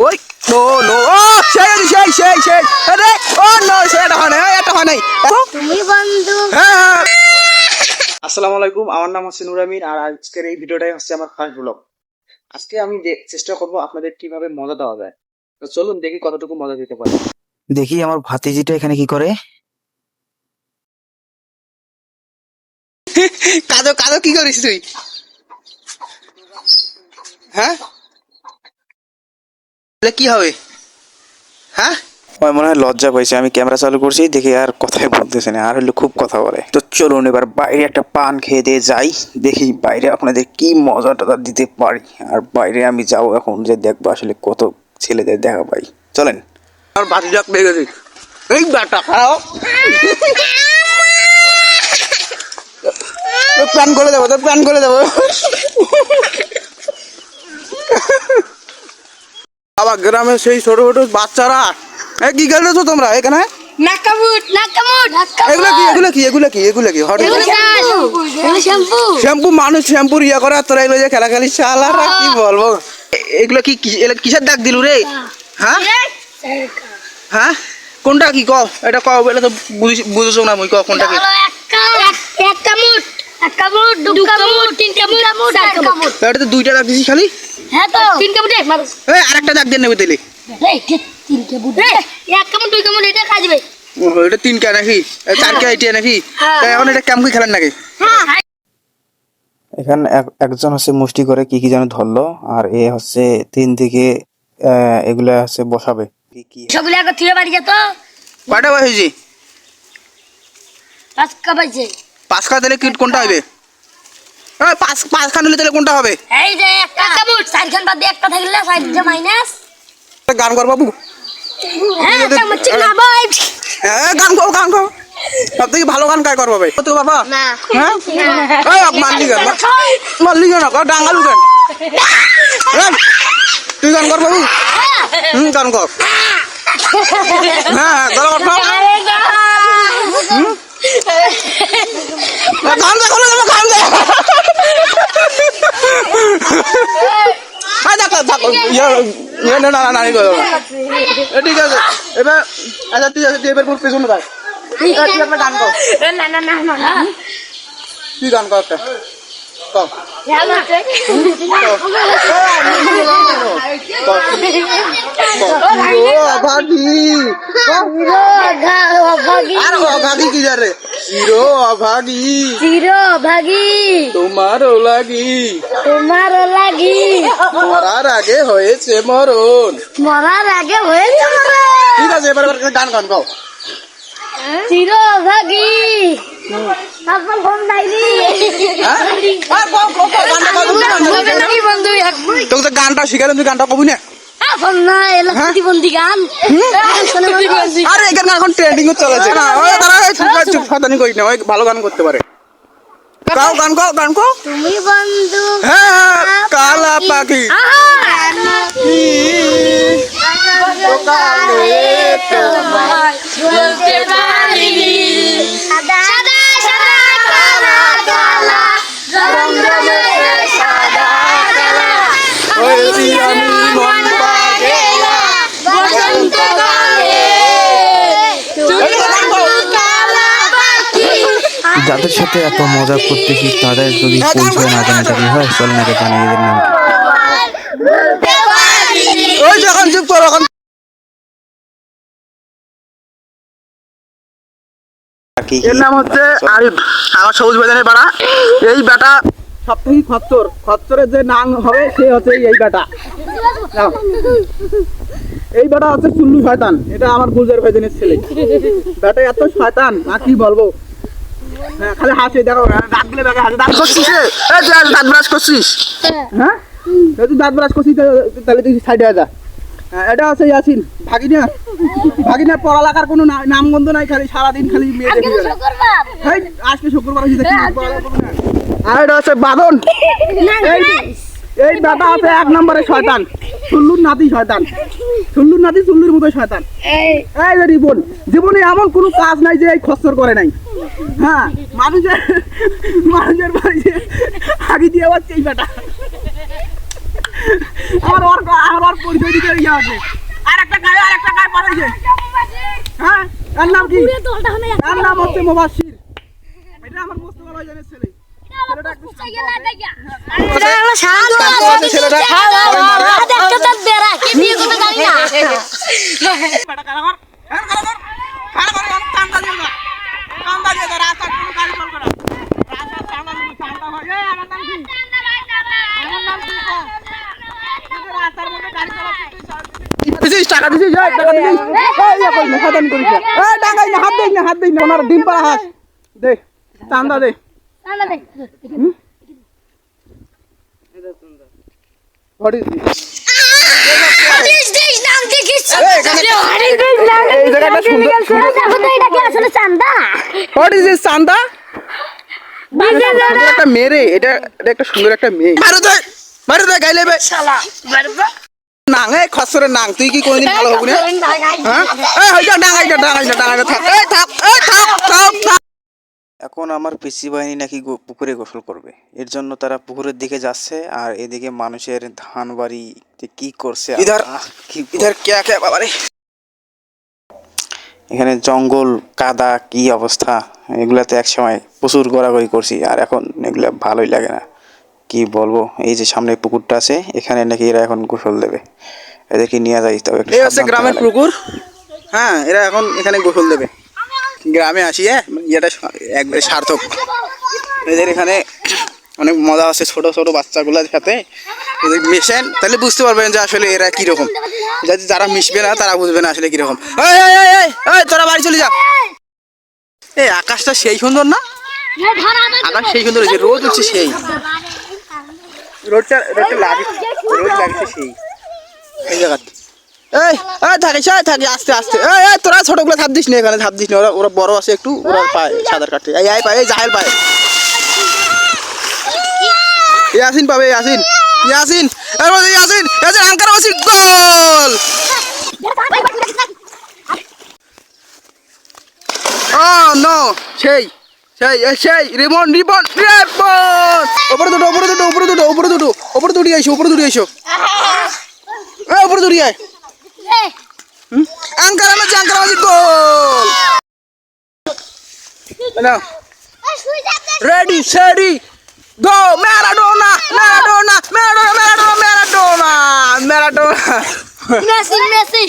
ওই no no ও সেই আরে ও নো সেটা হয় নাই তুমি বন্ধু। হ্যাঁ। আসসালামু আলাইকুম, আমার নাম হচ্ছে নূর আমিন আর আজকের এই ভিডিওটাই হচ্ছে আমার ফার্স্ট ব্লগ। আজকে আমি চেষ্টা করব আপনাদের কিভাবে মজা দেওয়া যায়। তো চলুন দেখি কতটুকু মজা দিতে পারি। দেখি আমার ভাতিজিটা এখানে কি করে। কাদো কাদো কি করিস তুই? হ্যাঁ কি হবে? হ্যাঁ আমার মনে হয় লজ্জা পাইছে, আমি ক্যামেরা চালু করছি দেখে আর কথাই বলতেছে না, আর হলে খুব কথা বলে। তো চলুন এবার বাইরে একটা পান খেয়ে দিয়ে যাই, দেখি বাইরে আপনাদের কি মজাটা দিতে পারি। আর বাইরে আমি যাবো এখন, যে দেখবো আসলে কত ছেলেদের দেখা পাই। চলেন। আর বাতি যাক পেয়ে গেছি এই বাটা খাও প্ল্যান করে দেবো, তো প্ল্যান করে দেবো। আবার গ্রামে সেই ছোট ছোট বাচ্চারা কি খেলছো তোমরা এখানে? শ্যাম্পু মানুষ শ্যাম্পুর ইয়া করে, তোরা এগুলো যে খেলা খেলিস শালারা, কি বলবো। এগুলো কি কিসের দাগ দিলু রে? হ্যাঁ হ্যাঁ কোনটা কি ক, এটা ক, এটা তো বুঝছো না মুই, ক কোনটা কি? এটা তো দুইটা দাগ দিছিস খালি। আরেকটা দাগ দিয়ে নেবে তাহলে। এটা 3 কা নাকি 4 কা এটা নাকি? এখন এটা কেমন খেলেন নাকি? এখানে একজন হচ্ছে মুষ্টি করে কি কি যেন ধরলো, আর এ হচ্ছে 3 দিকে এগুলা হচ্ছে বসাবে। কি কি সবগুলো আগে থিয়ে বাড়ি যেত। কয়টা বাজে? 5টা বাজে। 5 কা দিলে কোনটা হবে? 5 খান হলে তাহলে কোনটা হবে? এই যে একটা কামড় 4 খান বাদ দিয়ে একটা থাকলে 5 যে মাইনাস। গান কর বাবু। হ্যাঁ কামড় ঠিক না ভাই। হ্যাঁ গান গাও। সব থেকে ভালো গান কাই করবা ভাই? তো বাবা না। হ্যাঁ এই মারলি গান না কর, ডাঙ্গালু গান। তুই গান কর বাবু। গান কর। হ্যাঁ গলা কর। গান দে গান দে। ঠিক আছে এবার, আচ্ছা তুই এবার পেছনে থাক। গান কর, তুই গান কর একটা। তোমারও লাগি মরার আগে হয়েছে মরণ। ঠিক আছে এবার গান গান গাও। চিরভাগী আপনার ফোন নাইনি। তোকে তো গানটা শিখালে, তুই গানটা কবি না? গান আরে এই গান এখন ট্রেন্ডিং চলেছে না, শয়তানি করিস না, ওই ভালো গান করতে পারে। গাও গান গাও গান গাও। তুমি বন্ধু হ্যাঁ কালা পাখি বলতে পারিনি। সাদা সাদা কালা কালা রংধনুতে সাদা কালা হয়েছি আমি মন পাগলা বসন্তকালে। তুমি কালা পাখি। যাদের সাথে এত মজা করতেছি তাদের যদি পরিচয় না জানে তাহলে হয়, চল না জানি এদের নাম ওই যখন চুপ করো এখন। এর নাম হচ্ছে আরিফ, আমার সবুজ বাজানের বাড়া। এই বেটা সব থেকে খচ্চরের যে নাম হবে সে হচ্ছে এই বেটা। এই বেটা হচ্ছে চুল্লু শয়তান, এটা আমার গুলজার ভাইজানের ছেলে। বেটা এত শয়তান না কি বলবো। হ্যাঁ খালি হাসে, দেখো দাঁত গুলো দেখে হাসে। দাঁত করছিস দাঁত ব্রাশ করছিস? হ্যাঁ তুই দাঁত ব্রাশ করছিস তাহলে তুই সাইডে যা। এটা হচ্ছে ইয়াসিন ভাগিনা পড়ালেখার কোনো নামগন্ধ নাই, খালি সারাদিন খালি মেয়ে দেখি আজকে শুক্রবার। আর এটা হচ্ছে বাদন, এই বেটা আছে 1 নম্বরে শয়তান, চুল্লুর নাতি চুল্লুর মতো শয়তান। এই যে জীবনে এমন কোনো কাজ নাই যে এই খচ্চর করে নাই। হ্যাঁ মানুষের বাড়িতে হাগি দিয়ে যাচ্ছে এই বেটা। আমার পরিচয় দিতে ইয়ে আছে। আর একটা গায়ে পাঠাইছে। হ্যাঁ, এর নাম কি? এর নাম হচ্ছে মুবাশশির। এটা আমার মোস্তফা ভাইজানের ছেলে। ছেলেটা একটু শান্ত আছে। ছেলেটা সবাই মারে। বেটা কারা কর। কারা কর, চান্দা দিয়ে দাও। চান্দা দিয়ে দাও, রাস্তার কোনো গাড়ি চলবে না। রাস্তার চান্দা দিবি, চান্দা হয়। এই, আমার নাম কি? আমার নাম কি? রাস্তার মধ্যে গাড়ি চালাচ্ছিস, টাকা দিছিস, টাকা দিছিস। ইয়া করিস না, সাবধান করিস না। টাকাই না, হাত দেই না, ওনার ডিম পাড়া হাঁস। দে, চান্দা দে। What is this? What is this, চান্দা? একটা মেয়ে রে, এটা একটা সুন্দর একটা মেয়ে। মারো দে গাইলে বে শালা নাং এ খসরে নাং, তুই কি কোনদিন ভালো হবি না? হ্যাঁ, এই হইটা ডাঙাইটা থাক। এই থাক, থাক। এখন আমার পিসি বাহিনী নাকি পুকুরে গোসল করবে, এর জন্য তারা পুকুরের দিকে যাচ্ছে। আর এদিকে মানুষের ধান বাড়ি কি করছে, ইধার কে বাবা রে। এখানে জঙ্গল কাদা কি অবস্থা। এগুলাতে এক সময় প্রচুর গড়াগড়ি করছি, আর এখন এগুলা ভালোই লাগে না, কি বলবো। এই যে সামনে পুকুরটা আছে, এখানে নাকি এরা এখন গোসল দেবে। এদেরকে নিয়ে যাই, তবে এই হচ্ছে গ্রামের পুকুর। হ্যাঁ, এরা এখন এখানে গোসল দেবে। গ্রামে আসি, এটা একবারে সার্থক। এদের এখানে অনেক মজা আছে, ছোট ছোট বাচ্চাগুলোর সাথে যদি মিশেন তাহলে বুঝতে পারবেন যে আসলে এরা কিরকম। যদি যারা মিশবে না তারা বুঝবে না আসলে কিরকম। তোরা বাড়ি চলে যা। এই আকাশটা সেই সুন্দর না? আকাশ সেই সুন্দর হয়েছে, রোদ হচ্ছে সেই। রোদটা লাগছে সেই এই জায়গা। থাকি আস্তে তোরা ছোটগুলো ধাপ দিস না, এখানে ধাপ দিস না। ওরা বড় আছে একটু, ওরা পায় সাঁতার কাটতে। এই পায়, জাহেল পায়। ইয়াসিন পাবে, ইয়াসিন আঙ্কার আছে, গোল। নো, সেই রিবন। উপরে দুটি আইসো। উপরে দুটি আয়। আঙ্কার আছে, গোল। রেডি সেডি গো। ম্যারাডোনা। মেসি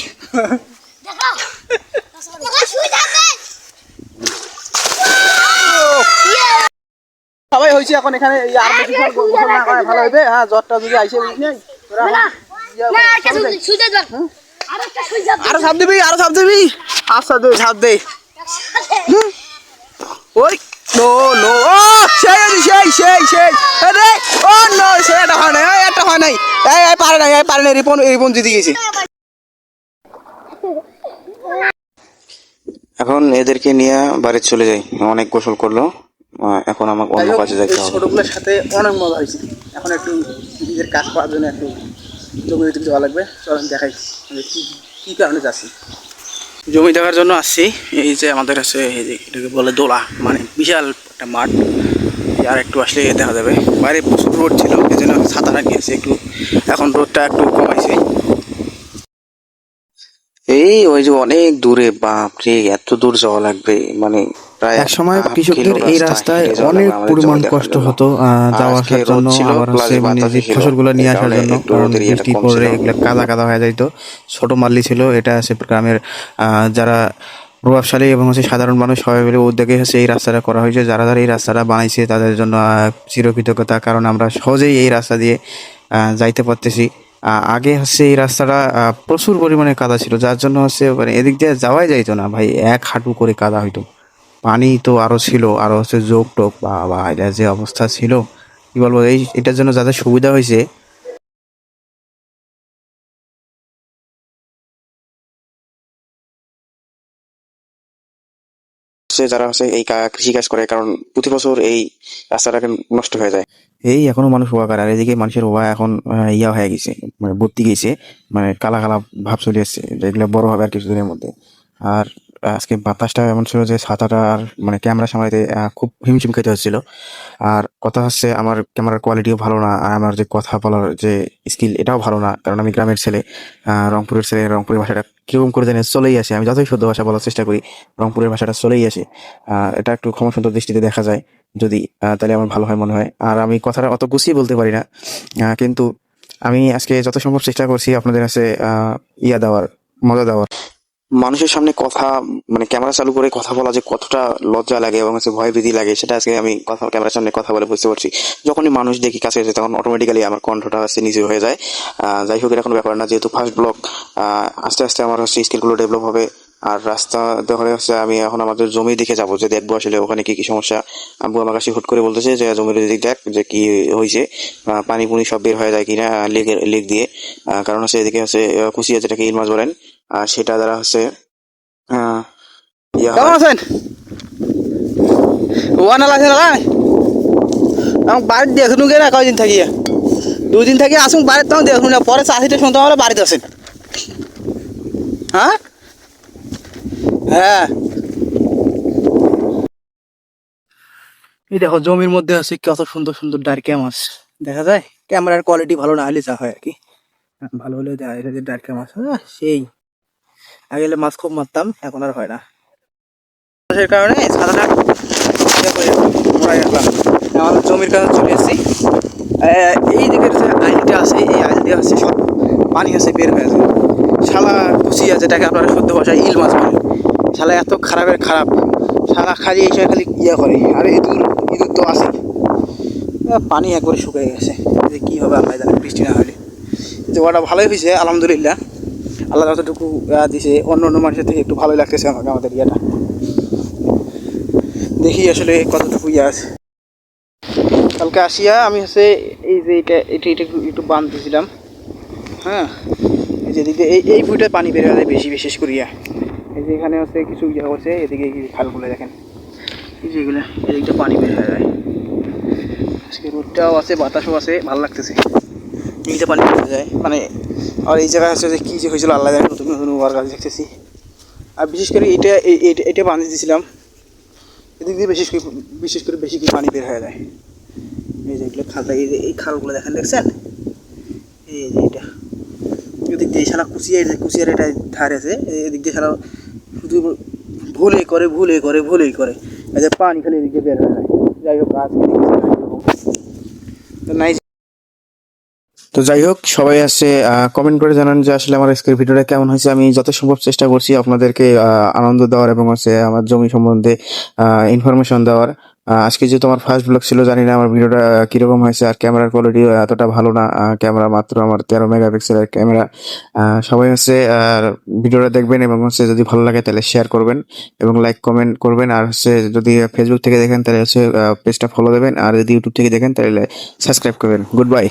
সবাই হয়েছে এখন এখানে। আর বেশি গোসল না করায় ভালো হবে। হ্যাঁ, জ্বরটা যদি আইসে আরো সাপ দিবি। আচ্ছা দে। ওই নো ও সেই আরে ও নো, সেটা হয় না, এটা হয় নাই। পারে না। রিপন জিতে গেছে। এখন এদেরকে নিয়ে বাড়ি চলে যাই। অনেক গোসল করলো, এখন আমাকে অন্য কাজে যাইতে হবে। ছোটগুলোর সাথে অনেক মজা হয়েছে। এখন একটু নিজের কাজ করার জন্য একটু জমি যাওয়া লাগবে। চলেন দেখাই কি কারণে যাচ্ছি। জমি দেখার জন্য আসছি। এই যে আমাদের আছে, এটাকে বলে দোলা, মানে বিশাল একটা মাঠ। আর একটু আসলে দেখা যাবে। বাইরে প্রচুর রোদ ছিল, এই জন্য ছাতাটা নিয়েছে একটু। এখন রোদটা একটু কমাইছে। ওই যে অনেক দূরে, বাপরে এত দূর যাওয়া লাগবে, মানে প্রায় এক সময় কৃষকদের এই রাস্তায় অনেক পরিমাণ কষ্ট হতো যাওয়া আসার জন্য, আবার হচ্ছে মানে যে ফসলগুলো নিয়ে আসার জন্য। কারণ বৃষ্টি পড়লে এগুলো কাদা হয়ে যাইতো। ছোট মাল্লি ছিল, এটা আছে গ্রামের যারা প্রভাবশালী এবং হচ্ছে সাধারণ মানুষ সবাই মিলে উদ্যোগে হচ্ছে এই রাস্তাটা করা হয়েছে। যারা এই রাস্তাটা বানাইছে তাদের জন্য চিরকৃতজ্ঞতা, কারণ আমরা সহজেই এই রাস্তা দিয়ে যাইতে পারতেছি। আগে হচ্ছে এই রাস্তাটা প্রচুর পরিমাণে কাদা ছিল, যার জন্য হচ্ছে মানে এদিক দিয়ে যাওয়াই যাইতো না ভাই, এক হাঁটু করে কাদা হইতো। পানি তো আরো ছিল, আরো হচ্ছে যোগ টোক বা এটা যে অবস্থা ছিল কি বলবো। এটার জন্য যাদের সুবিধা হয়েছে, যারা হচ্ছে এই কৃষিকাজ করে, কারণ প্রতি বছর এই রাস্তাটাকে নষ্ট হয়ে যায়। এই এখনো মানুষ উপকার। আর এদিকে মানুষের ওয়া এখন ইয়া হয়ে গেছে, মানে ভর্তি গেছে, মানে কালা ভাব চলে এসছে, যেগুলো বড় হবে আর কিছুদিনের মধ্যে। আর আজকে বাতাসটা এমন ছিল যে ছাতাটা আর মানে ক্যামেরা সামলাতে খুব হিমশিম খেতে হচ্ছিল। আর কথা হচ্ছে আমার ক্যামেরার কোয়ালিটিও ভালো না, আর আমার যে কথা বলার যে স্কিল এটাও ভালো না, কারণ আমি গ্রামের ছেলে, রংপুরের ছেলে। রংপুরের ভাষাটা কিরকম করে জানি চলেই আসে, আমি যতই শুদ্ধ ভাষা বলার চেষ্টা করি রংপুরের ভাষাটা চলেই আসে। এটা একটু ক্ষমাসুন্দর দৃষ্টিতে দেখা যায় যদি, তাহলে আমার ভালো হয় মনে হয়। আর আমি কথাটা অত গুছিয়ে বলতে পারি না, কিন্তু আমি আজকে যত সম্ভব চেষ্টা করছি আপনাদের কাছে দেওয়ার, মজা দেওয়ার। মানুষের সামনে কথা মানে ক্যামেরা চালু করে কথা বলা যে কতটা লজ্জা লাগে এবং ভয় ভীতি লাগে, সেটা আজকে আমি কথা ক্যামেরার সামনে কথা বলে বুঝতে পারছি। যখনই মানুষ দেখি কাছে এসে তখন অটোমেটিক্যালি আমার কণ্ঠটা নিচু হয়ে যায়। যাই হোক, এটা কোনো ব্যাপার না, যেহেতু ফার্স্ট ব্লগ, আস্তে আস্তে আমার স্কিলগুলো ডেভেলপ হবে। আর রাস্তা ধরে আমি এখন আমাদের জমি দিকে যাবো, যে দেখবো আসলে ওখানে কি কি সমস্যা। আব্বু আমার কাছে হুট করে বলতেছে যে জমির দিক দেখ যে কি হয়েছে, পানি পুনি সব বের হয়ে যায় কিনা লেক দিয়ে। কারণ এদিকে কুচিয়া, যেটাকে ইল মাছ বলেন, সেটা দ্বারা কেমন আছেন? ওয়ানাল আছে না? আমি বাড়িতে দেখুন গে না, কয়দিন থাকি 2 দিন থাকি আসুন বাড়িতে, তখন দেখুন না, পরে চাষিটা শুনতে আমরা বাড়িতে আছেন। হ্যাঁ হ্যাঁ, এই দেখো জমির মধ্যে আছে কত সুন্দর সুন্দর ডারকা মাছ দেখা যায়। ক্যামেরার কোয়ালিটি ভালো না হলে যা হয় আর কি, ভালো হলে দেখা যায় যে ডারকা মাছ সেই আগে মাছ খুব মারতাম, এখন আর হয় না। সেই কারণে সাদাটা আমার জমির কাছে চলে এসেছি। এই দিকের যে আইলটা আছে, এই আইল দিয়ে হচ্ছে সব পানি আছে বের হয়ে যায়। শালা কুচিয়া, যেটাকে আপনারা শুদ্ধ ভাষায় ইল মাছ বলেন, শালা এত খারাপের খারাপ, শালা খালি এই খালি করে। আর ইঁদুর তো আছে, পানি একবারে শুকিয়ে গেছে। যে কী হবে আল্লাহ জানে, বৃষ্টি না হলে। যে ওটা ভালোই হয়েছে আলহামদুলিল্লাহ, আল্লাহ যতটুকু দিছে অন্য অন্য মানুষের থেকে একটু ভালোই লাগতেছে আমাকে আমাদের ইয়েটা। দেখি আসলে কতটুকু আছে। কালকে আসিয়া আমি এই যে এটা একটু বাঁধ দিয়েছিলাম। হ্যাঁ, এই যে দিকে এই ফুটে পানি বের হয় বেশি, বিশেষ করিয়া এই যে এখানে কিছু করছে, এদিকে খালগুলো দেখেন, এই যেগুলো এদিকটা পানি বের হয়ে যায়। আজকে রোদটাও আছে, বাতাসও আছে, ভালো লাগতেছে। এইটা পানি বের যায় মানে, আর এই জায়গায় আছে যে কী যে হয়েছিল আল্লাহ জানে, নতুন নতুন ওয়ার গাছ দেখতেছি। আর বিশেষ করে এটা বাঁধি দিয়েছিলাম, এদিক দিয়ে বিশেষ করে বেশি পানি বের হয়ে যায়। এই যে এগুলো খালটা, এই খালগুলো দেখছেন, এই যে এটা এদিক দিয়ে সারা কুচিয়ার এটা ধার আছে, এদিক দিয়ে সারা শুধু ভুলেই করে এই যে পানি খালি এদিক দিয়ে বের হয়ে যায়। যাই হোক, আজকে নাই। তো যাই হোক, সবাই কমেন্ট করে জানান যে আসলে আমার আজকের ভিডিওটা কেমন হয়েছে। আমি যত সম্ভব চেষ্টা করছি আপনাদেরকে আনন্দ দেওয়ার এবং আমার জমি সম্বন্ধে ইনফরমেশন দেওয়ার। আজকে যেহেতু আমার ফার্স্ট ব্লগ ছিল, জানি না আমার ভিডিওটা কিরকম হয়েছে। আর ক্যামেরার কোয়ালিটি এতটা ভালো না, ক্যামেরা মাত্র আমার 13 মেগাপিক্সেলের ক্যামেরা। সবাই ভিডিওটা দেখবেন এবং যদি ভালো লাগে তাহলে শেয়ার করবেন এবং লাইক কমেন্ট করবেন। আর যদি ফেসবুক থেকে দেখেন তাহলে পেজটা ফলো দেবেন, আর যদি ইউটিউব থেকে দেখেন তাহলে সাবস্ক্রাইব করবেন। Good bye.